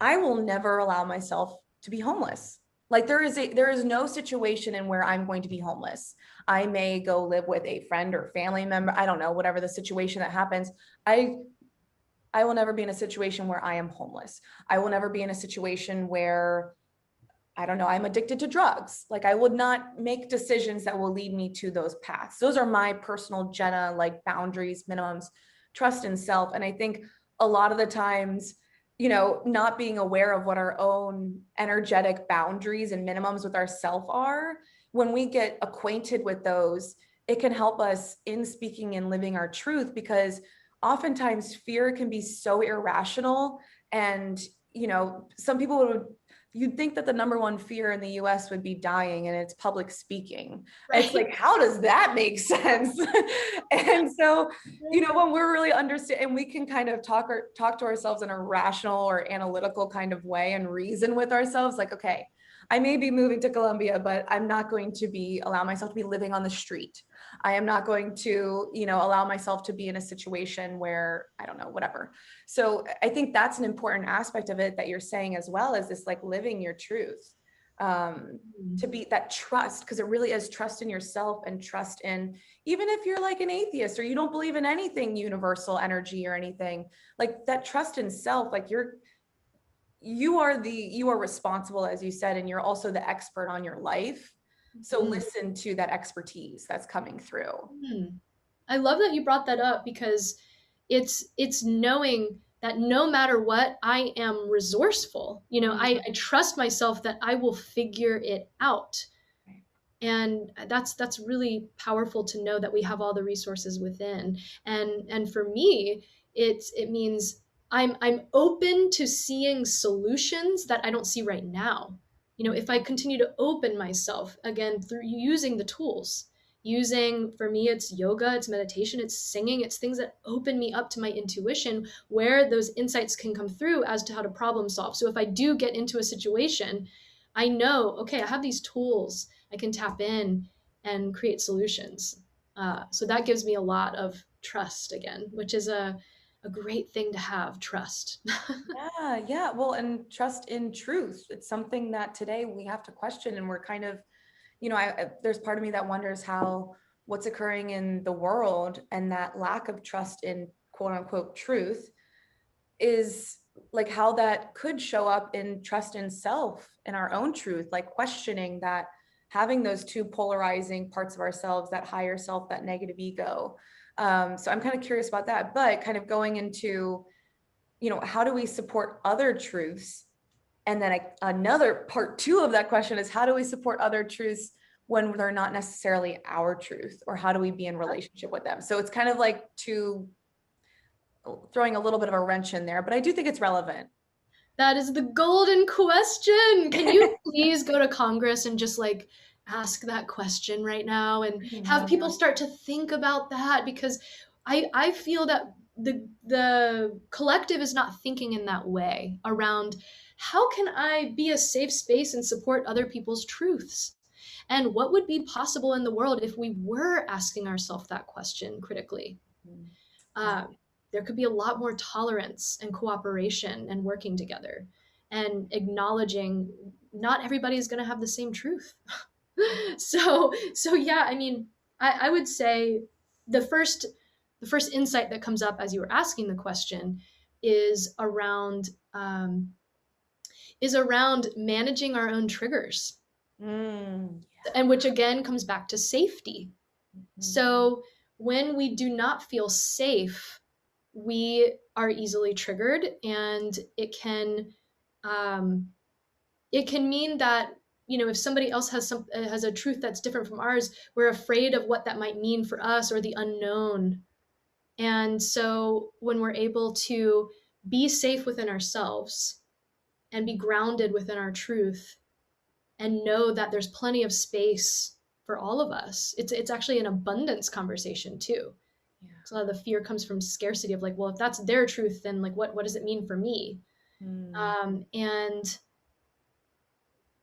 I will never allow myself to be homeless. Like there is no situation in where I'm going to be homeless. I may go live with a friend or family member. I don't know, whatever the situation that happens. I will never be in a situation where I am homeless. I will never be in a situation where, I don't know, I'm addicted to drugs. Like I would not make decisions that will lead me to those paths. Those are my personal Jenna, like boundaries, minimums, trust in self. And I think a lot of the times, not being aware of what our own energetic boundaries and minimums with ourself are, when we get acquainted with those, it can help us in speaking and living our truth, because oftentimes fear can be so irrational. And, some people you'd think that the number one fear in the US would be dying, and it's public speaking. It's Right. like, how does that make sense? And so, when we're really understand, and we can kind of talk to ourselves in a rational or analytical kind of way and reason with ourselves, like, okay, I may be moving to Colombia, but I'm not going to allow myself to be living on the street. I am not going to, allow myself to be in a situation where, I don't know, whatever. So I think that's an important aspect of it that you're saying as well, as this like living your truth, to be that trust, because it really is trust in yourself and trust in, even if you're like an atheist or you don't believe in anything universal energy or anything, like that trust in self, like you are responsible, as you said, and you're also the expert on your life. So Mhm. listen to that expertise that's coming through. I love that you brought that up because it's knowing that no matter what, I am resourceful. I trust myself that I will figure it out. And that's really powerful to know that we have all the resources within. And for me, it means I'm open to seeing solutions that I don't see right now. If I continue to open myself again through using the tools, using, for me, it's yoga, it's meditation, it's singing, it's things that open me up to my intuition, where those insights can come through as to how to problem solve. So if I do get into a situation, I know, okay, I have these tools, I can tap in and create solutions. So that gives me a lot of trust again, which is a great thing to have, trust. Yeah. Well, and trust in truth. It's something that today we have to question, and we're kind of, there's part of me that wonders how what's occurring in the world and that lack of trust in quote unquote truth is like how that could show up in trust in self, in our own truth, like questioning that, having those two polarizing parts of ourselves, that higher self, that negative ego. So I'm kind of curious about that, but kind of going into, how do we support other truths? And then another part two of that question is, how do we support other truths when they're not necessarily our truth, or how do we be in relationship with them? So it's kind of like throwing a little bit of a wrench in there, but I do think it's relevant. That is the golden question. Can you please go to Congress and just like ask that question right now and have people start to think about that? Because I feel that the collective is not thinking in that way around how can I be a safe space and support other people's truths? And what would be possible in the world if we were asking ourselves that question critically? Yeah. uh, there could be a lot more tolerance and cooperation and working together and acknowledging not everybody is going to have the same truth. So yeah, I mean, I would say the first the first insight that comes up as you were asking the question is around um, is around managing our own triggers, Mm. and which again comes back to safety. Mhm. So when we do not feel safe, we are easily triggered, and um, it can mean that if somebody else has a truth that's different from ours, we're afraid of what that might mean for us or the unknown. And so when we're able to be safe within ourselves and be grounded within our truth and know that there's plenty of space for all of us, it's actually an abundance conversation too. Yeah. So a lot of the fear comes from scarcity of like, well, if that's their truth, then like what does it mean for me? Mm. And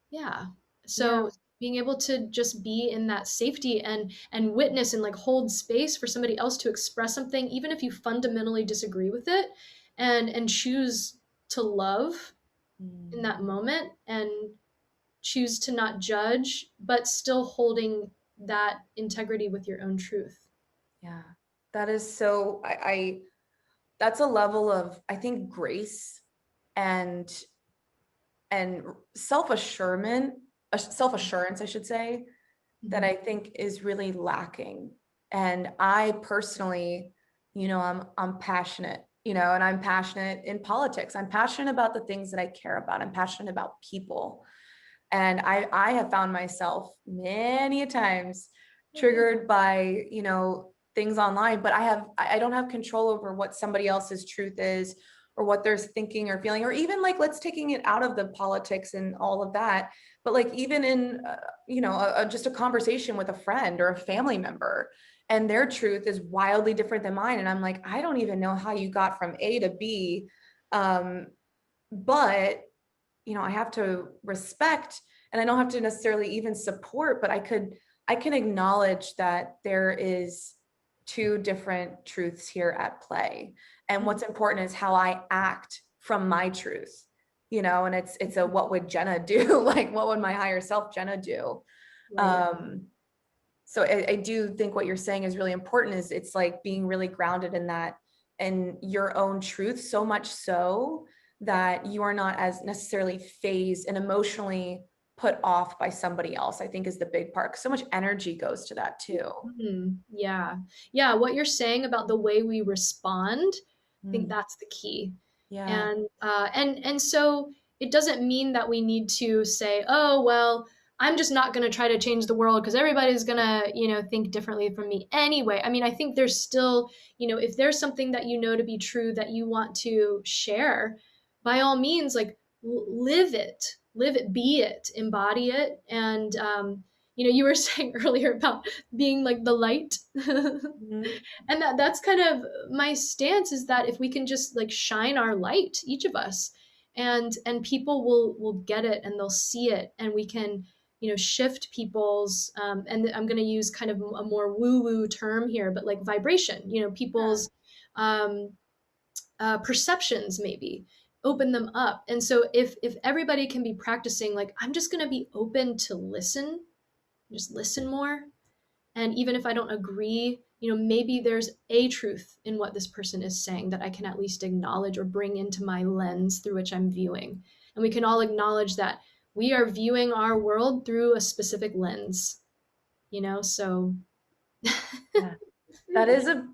yeah, Yeah. so being able to just be in that safety and witness and like hold space for somebody else to express something, even if you fundamentally disagree with it, and choose to love in Mm. that moment and choose to not judge, but still holding that integrity with your own truth. Yeah. That is so, that's a level of, I think, grace and and self-assurance, I should say, that Mhm. I think is really lacking. And I personally, I'm passionate, and I'm passionate in politics. I'm passionate about the things that I care about. I'm passionate about people. And I have found myself many a times triggered by, things online, but I don't have control over what somebody else's truth is, or what they're thinking or feeling, or even like, let's taking it out of the politics and all of that, but like even in just a conversation with a friend or a family member, and their truth is wildly different than mine, and I'm like, I don't even know how you got from A to B, but I have to respect, and I don't have to necessarily even support, but I can acknowledge that there is two different truths here at play. And what's important is how I act from my truth, and it's a, what would Jenna do? Like, what would my higher self, Jenna, do? Right. So I do think what you're saying is really important, is it's like being really grounded in that and your own truth, so much so that you are not as necessarily phased and emotionally put off by somebody else, I think is the big part. 'Cause so much energy goes to that too. Yeah. Yeah. What you're saying about the way we respond, I think Mm, that's the key. yeah. And so it doesn't mean that we need to say, oh, well, I'm just not going to try to change the world because everybody's going to, think differently from me anyway. I mean, I think there's still, if there's something that you know to be true that you want to share, by all means, like live it, be it, embody it. And, you were saying earlier about being like the light. Mhm. And that's kind of my stance, is that if we can just like shine our light, each of us, and people will get it and they'll see it, and we can shift people's and I'm going to use kind of a more woo woo term here, but like vibration, Yeah. people's um, perceptions, maybe open them up. And so if everybody can be practicing, like, I'm just going to be open to listen, just listen more, and even if I don't agree, maybe there's a truth in what this person is saying that I can at least acknowledge or bring into my lens through which I'm viewing. And we can all acknowledge that we are viewing our world through a specific lens, so. Yeah. That is a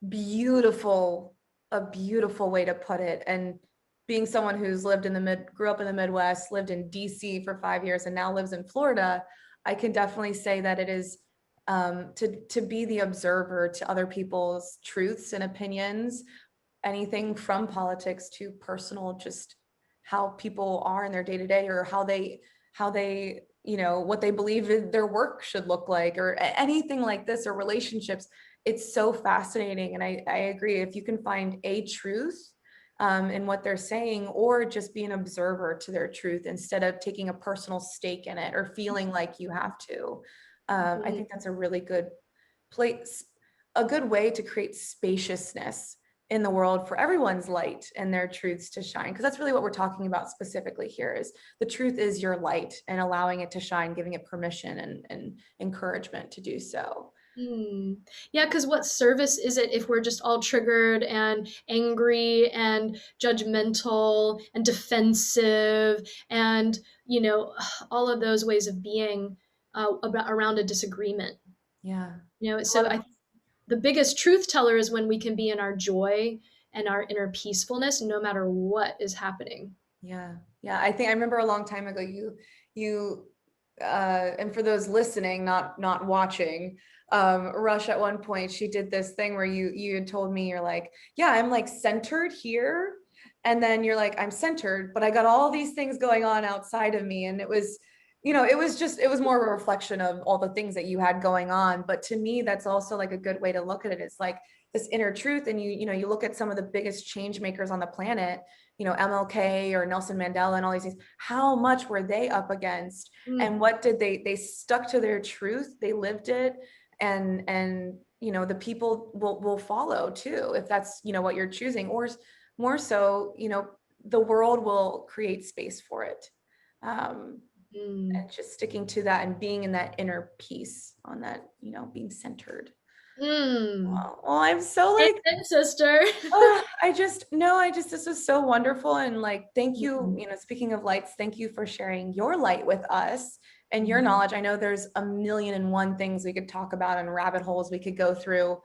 beautiful way to put it. And being someone who's grew up in the Midwest, lived in DC for 5 years, and now lives in Florida, I can definitely say that it is, to be the observer to other people's truths and opinions, anything from politics to personal, just how people are in their day to day, or how they what they believe their work should look like, or anything like this, or relationships. It's so fascinating, and I agree, if you can find a truth in what they're saying, or just be an observer to their truth instead of taking a personal stake in it or feeling like you have to. I think that's a really good place, a good way to create spaciousness in the world for everyone's light and their truths to shine, because that's really what we're talking about specifically here, is the truth is your light, and allowing it to shine, giving it permission and encouragement to do so. Yeah, because what service is it if we're just all triggered and angry and judgmental and defensive and, all of those ways of being around a disagreement? Yeah. So the biggest truth teller is when we can be in our joy and our inner peacefulness, no matter what is happening. Yeah. Yeah. I think I remember a long time ago, you, and for those listening, not watching, Rush, at one point, she did this thing where you had told me, you're like, yeah, I'm like centered here. And then you're like, I'm centered, but I got all these things going on outside of me. And it was, it was more of a reflection of all the things that you had going on. But to me, that's also like a good way to look at it. It's like this inner truth. And you look at some of the biggest change makers on the planet, MLK or Nelson Mandela and all these things, how much were they up against? And what did they stuck to their truth, they lived it, and the people will follow too, if that's what you're choosing, or more so, the world will create space for it. Mm. And just sticking to that and being in that inner peace, on that, being centered. Mm. Well, I'm so like, Amen, sister. oh, this was so wonderful. And like, thank you, Mm. speaking of lights, thank you for sharing your light with us and your Mm. knowledge. I know there's a million and one things we could talk about and rabbit holes we could go through,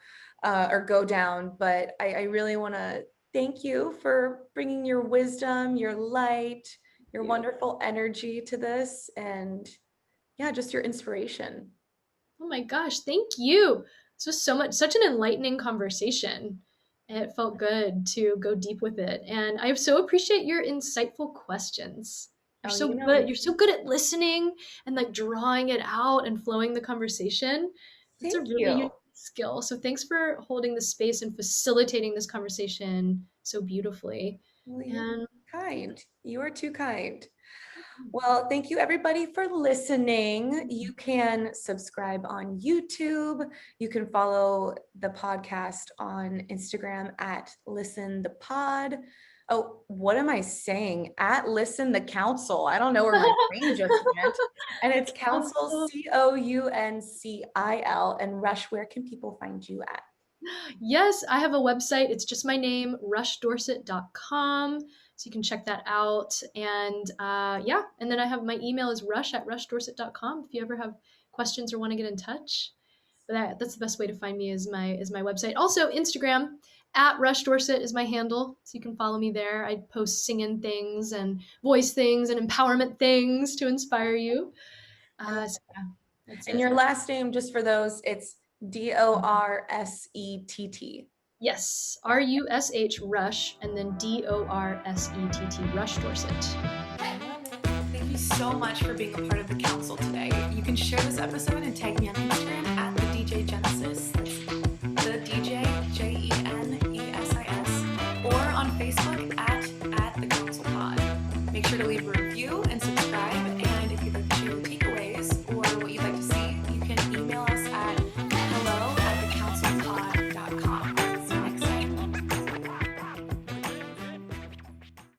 or go down, but I really want to thank you for bringing your wisdom, your light, your You. wonderful energy to this, and yeah, just your inspiration. Oh my gosh, thank you This was such an enlightening conversation. It felt good to go deep with it. And I so appreciate your insightful questions. You're Oh, so you know, good. You're so good at listening and like drawing it out and flowing the conversation. That's a thank really you. unique skill. So thanks for holding the space and facilitating this conversation so beautifully. Well, you're And kind. You are too kind. Well, thank you everybody for listening. You can subscribe on YouTube. You can follow the podcast on Instagram at Listen the Pod. Oh, what am I saying? At Listen the Council. I don't know where my brain just went. And it's Council, Council. And Rush, where can people find you at? yes, I have a website. It's just my name, rushdorsett.com. So you can check that out. And yeah, and then I have my email is rush@rushdorsett.com if you ever have questions or want to get in touch. But that's the best way to find me is my website. Also, Instagram at Rush Dorsett is my handle. So you can follow me there. I post singing things and voice things and empowerment things to inspire you. So yeah, that's And it. your last name, just for those, it's Dorsett. Yes, RUSH Rush and then DORSETT Rush Dorsett. Thank you so much for being a part of the council today. You can share this episode and tag me on Instagram at the DJ Genesis.